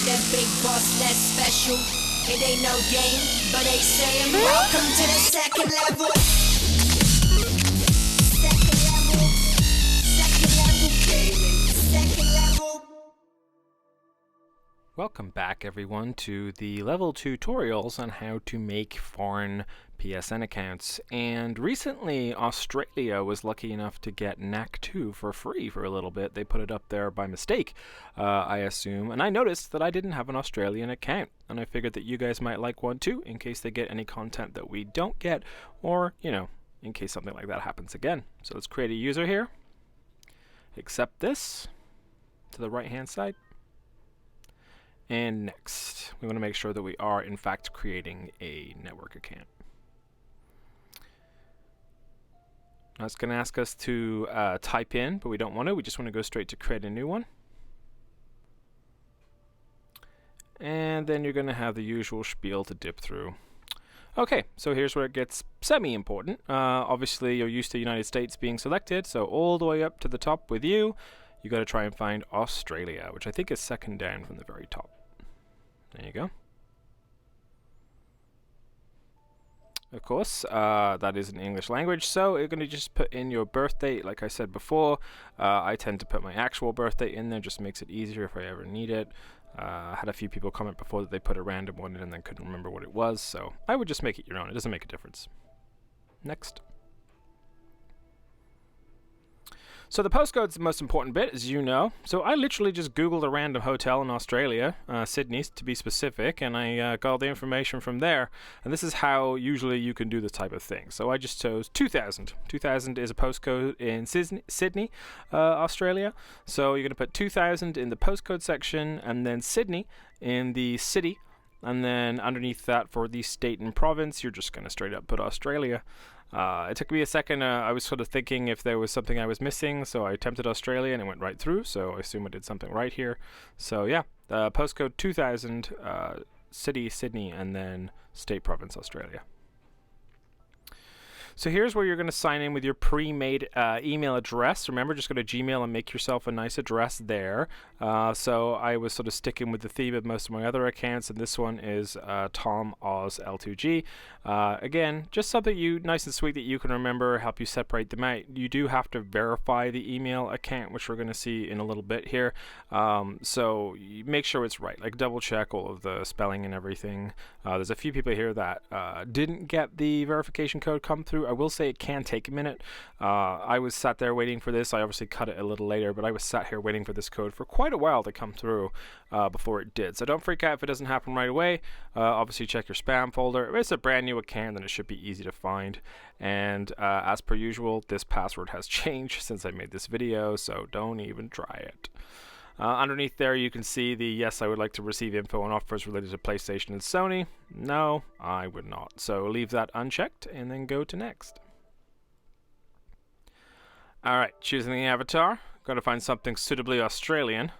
that big boss less special. It ain't no game, but they saying welcome to the second level. Second level. Second level gaming. Second level. Welcome back everyone to the level 2 tutorials on how to make foreign PSN accounts. And recently Australia was lucky enough to get Knack 2 for free for a little bit. They put it up there by mistake, I assume, and I noticed that I didn't have an Australian account, and I figured that you guys might like one too in case they get any content that we don't get, or you know, in case something like that happens again. So let's create a user here, accept this to the right hand side. And next, we want to make sure that we are in fact creating a network account. Now it's going to ask us to type in, but we don't want to. We just want to go straight to create a new one. And then you're going to have the usual spiel to dip through. Okay, so here's where it gets semi-important. Obviously, you're used to United States being selected, so all the way up to the top with you got to try and find Australia, which I think is second down from the very top. There you go. Of course, that is in English language, so you're going to just put in your birth date. Like I said before, I tend to put my actual birthday in there, just makes it easier if I ever need it. I had a few people comment before that they put a random one in and then couldn't remember what it was, so I would just make it your own. It doesn't make a difference. Next. So the postcode's the most important bit, as you know. So I literally just Googled a random hotel in Australia, Sydney to be specific, and I got all the information from there. And this is how usually you can do this type of thing. So I just chose 2000. 2000 is a postcode in Sydney, Australia. So you're going to put 2000 in the postcode section, and then Sydney in the city. And then underneath that for the state and province, you're just going to straight up put Australia. It took me a second. I was sort of thinking if there was something I was missing, so I attempted Australia and it went right through, so I assume I did something right here. So yeah, postcode 2000, city Sydney, and then state province Australia. So here's where you're going to sign in with your pre-made email address. Remember, just go to Gmail and make yourself a nice address there. So I was sort of sticking with the theme of most of my other accounts, and this one is TomOzL2G. Again, just something nice and sweet that you can remember, help you separate them out. You do have to verify the email account, which we're going to see in a little bit here. So you make sure it's right, like double check all of the spelling and everything. There's a few people here that didn't get the verification code come through. I will say it can take a minute. I was sat there waiting for this. I obviously cut it a little later, but I was sat here waiting for this code for quite a while to come through before it did. So don't freak out if it doesn't happen right away. Obviously check your spam folder. If it's a brand new account, then it should be easy to find. And as per usual, this password has changed since I made this video, so don't even try it. Underneath there you can see the yes, I would like to receive info on offers related to PlayStation and Sony. No, I would not. So leave that unchecked and then go to next. Alright, choosing the avatar. Got to find something suitably Australian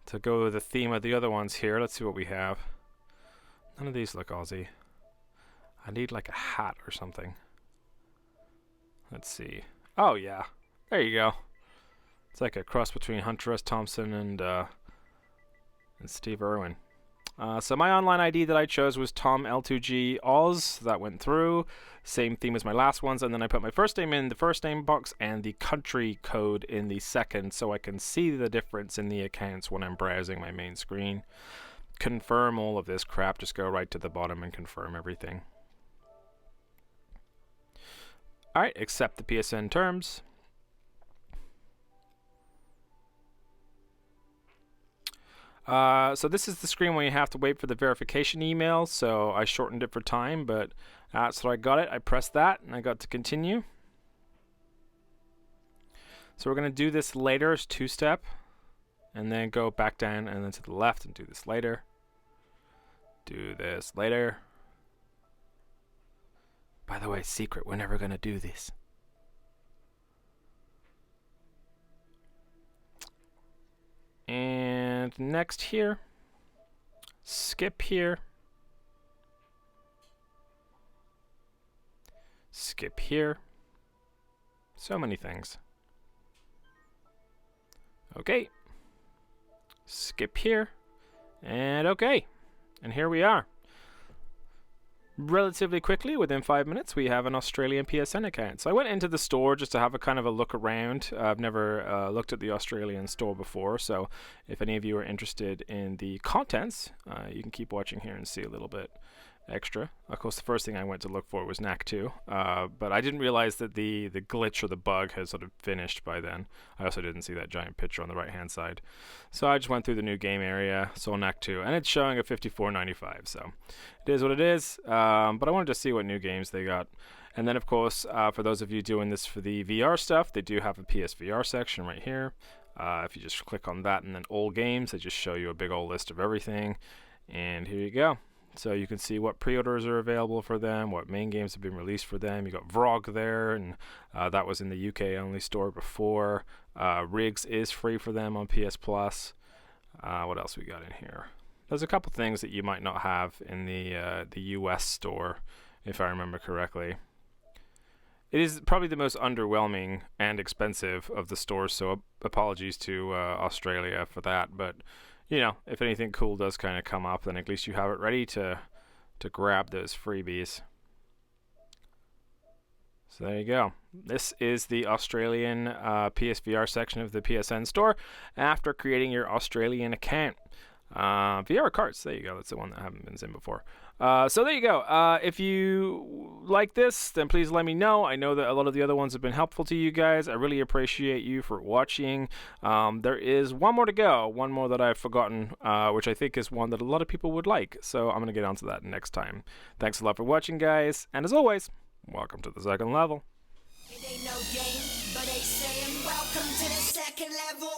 to go with the theme of the other ones here. Let's see what we have. None of these look Aussie. I need like a hat or something. Let's see. Oh yeah, there you go. It's like a cross between Hunter S. Thompson and Steve Irwin. So my online ID that I chose was TomL2G Oz. That went through. Same theme as my last ones. And then I put my first name in the first name box and the country code in the second, so I can see the difference in the accounts when I'm browsing my main screen. Confirm all of this crap. Just go right to the bottom and confirm everything. Alright, accept the PSN terms. So this is the screen where you have to wait for the verification email, so I shortened it for time, but that's where I got it. I pressed that and I got to continue. So we're going to do this later as two-step, and then go back down and then to the left and do this later. Do this later. By the way, secret, we're never going to do this. And next here, skip here, skip here, so many things. Okay, skip here, And okay, and here we are. Relatively quickly, within 5 minutes, we have an Australian PSN account. So I went into the store just to have a kind of a look around. I've never looked at the Australian store before, so if any of you are interested in the contents, you can keep watching here and see a little bit extra. Of course, the first thing I went to look for was Knack 2, but I didn't realize that the glitch or the bug has sort of finished by then. I also didn't see that giant picture on the right hand side. So I just went through the new game area, saw Knack 2, and it's showing a $54.95, so it is what it is. But I wanted to see what new games they got. And then, of course, for those of you doing this for the VR stuff, they do have a PSVR section right here. If you just click on that and then all games, they just show you a big old list of everything. And here you go. So you can see what pre-orders are available for them, what main games have been released for them. You got Vrog there, and that was in the UK only store before. Rigs is free for them on PS Plus. What else we got in here? There's a couple things that you might not have in the US store, if I remember correctly. It is probably the most underwhelming and expensive of the stores, so apologies to Australia for that, but you know, if anything cool does kind of come up, then at least you have it ready to grab those freebies. So there you go. This is the Australian PSVR section of the PSN store after creating your Australian account. VR carts, there you go. That's the one that I haven't been in before. So there you go. If you like this, then please let me know. I know that a lot of the other ones have been helpful to you guys. I really appreciate you for watching. There is one more to go, one more that I've forgotten, which I think is one that a lot of people would like. So I'm going to get onto that next time. Thanks a lot for watching, guys. And as always, welcome to the second level. It ain't no game, but they saying welcome to the second level.